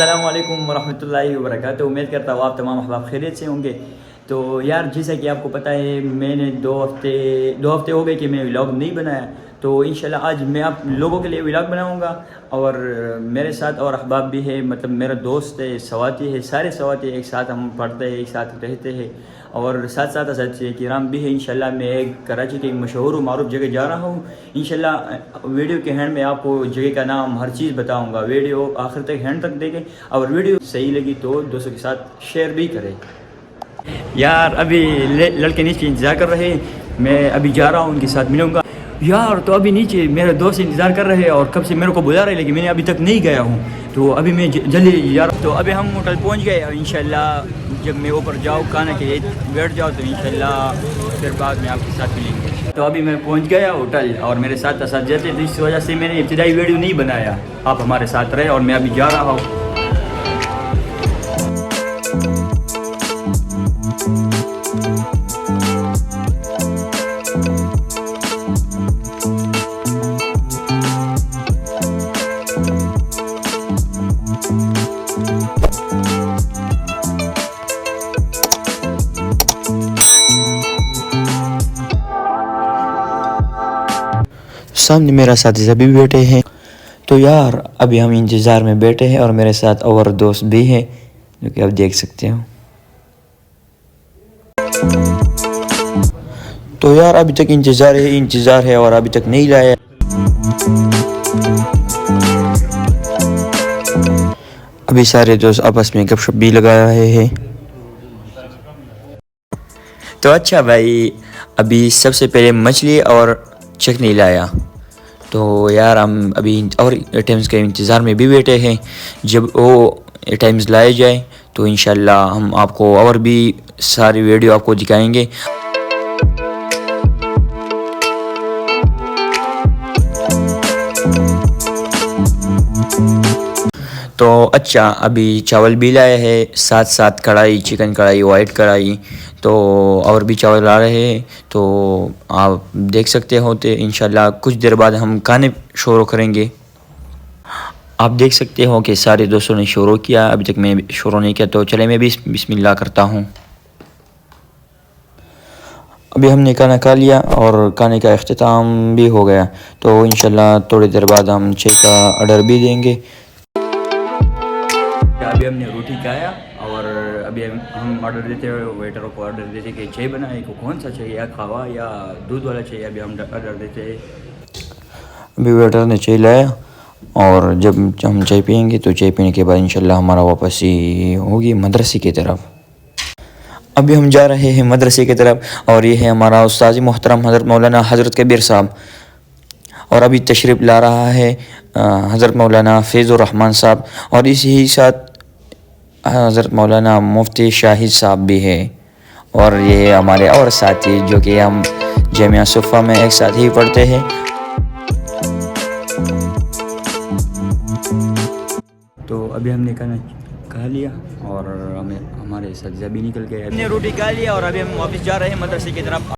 अस्सलाम वालेकुम वरहमतुल्लाहि वबरकातुहू। उम्मीद करता हूँ आप तमाम अहबाब खैरियत से होंगे। तो यार जैसा कि आपको पता है मैंने दो हफ्ते हो गए कि मैं व्लॉग नहीं बनाया। तो इंशाल्लाह आज मैं आप लोगों के लिए व्लॉग बनाऊंगा और मेरे साथ और अहबाब भी है, मतलब मेरा दोस्त है, सवाती है, सारे सवाती एक साथ हम पढ़ते हैं, एक साथ रहते हैं और साथ साथ असद किराम भी है। इंशाल्लाह मैं एक कराची की एक मशहूर व मारूफ जगह जा रहा हूँ। इंशाल्लाह वीडियो के हैंड में आपको जगह का नाम हर चीज़ बताऊँगा। वीडियो आखिर तक हैंड तक देखें और वीडियो सही लगी तो दोस्तों के साथ शेयर भी करें। यार अभी लड़के नीचे इंतज़ार कर रहे हैं, मैं अभी जा रहा हूँ उनके साथ मिलूँगा। यार तो अभी नीचे मेरे दोस्त इंतज़ार कर रहे हैं और कब से मेरे को बुला रहे हैं लेकिन मैंने अभी तक नहीं गया हूँ। तो अभी मैं जल्दी जा रहा हूँ। तो अभी हम होटल पहुँच गए और इंशाल्लाह जब मैं ऊपर जाऊँ खाने के लिए बैठ जाऊँ तो इंशाल्लाह फिर बाद में आपके साथ मिलेंगे। तो अभी मैं पहुँच गया होटल और मेरे साथ जाते तो इस वजह से मैंने इब्तिदाई वीडियो नहीं बनाया। आप हमारे साथ रहे और मैं अभी जा रहा हूँ। सामने मेरा साथी सभी बैठे हैं। तो यार अभी हम इंतज़ार में बैठे हैं और मेरे साथ और दोस्त भी हैं जो कि आप देख सकते हो। तो यार अभी तक इंतज़ार है और अभी तक नहीं लाया। अभी सारे दोस्त आपस में गपशप भी लगा रहे हैं। तो अच्छा भाई, अभी सबसे पहले मछली और चटनी लाया। तो यार हम अभी और आइटम्स के इंतज़ार में भी बैठे हैं। जब वो आइटम्स लाए जाए तो इंशाल्लाह हम आपको और भी सारी वीडियो आपको दिखाएंगे। तो अच्छा अभी चावल भी लाया है, साथ साथ कढ़ाई, चिकन कढ़ाई, वाइट कढ़ाई, तो और भी चावल ला रहे हैं। तो आप देख सकते होते इंशाल्लाह कुछ देर बाद हम खाने शुरू करेंगे। आप देख सकते हो कि सारे दोस्तों ने शुरू किया, अभी तक मैं शुरू नहीं किया। तो चले मैं भी बिस्मिल्लाह करता हूँ। अभी हमने खाना खा लिया और खाने का अख्तिताम भी हो गया। तो इंशाल्लाह थोड़ी देर बाद हम चाय का ऑर्डर भी देंगे। अभी हमने रोटी खाया और अभी हम ऑर्डर देते हैं, वेटर को ऑर्डर देते कि चाय बनाए, को कौन सा चाहिए, या खावा या दूध वाला चाहिए। अभी हम ऑर्डर देते हैं। अभी वेटर ने चाय लाया और जब हम चाय पियेंगे तो चाय पीने के बाद इंशाल्लाह हमारा वापसी होगी मदरसे की तरफ। अभी हम जा रहे हैं मदरसे की तरफ और ये है हमारा उस्ताद मोहतरम हज़रत मौलाना हज़रत कबीर साहब। और अभी तशरीफ़ ला रहा है हज़रत मौलाना फैज़ुर रहमान साहब और इसी साथ हज़रत मौलाना मुफ्ती शाहिद साहब भी है। और ये हमारे और साथी जो कि हम जामिया सुफ़ा में एक साथ ही पढ़ते हैं। तो अभी हमने खाना खा लिया और हमें हमारे साथ भी निकल गए। हमने रोटी खा लिया और अभी हम वापस जा रहे हैं मदरसे की तरफ।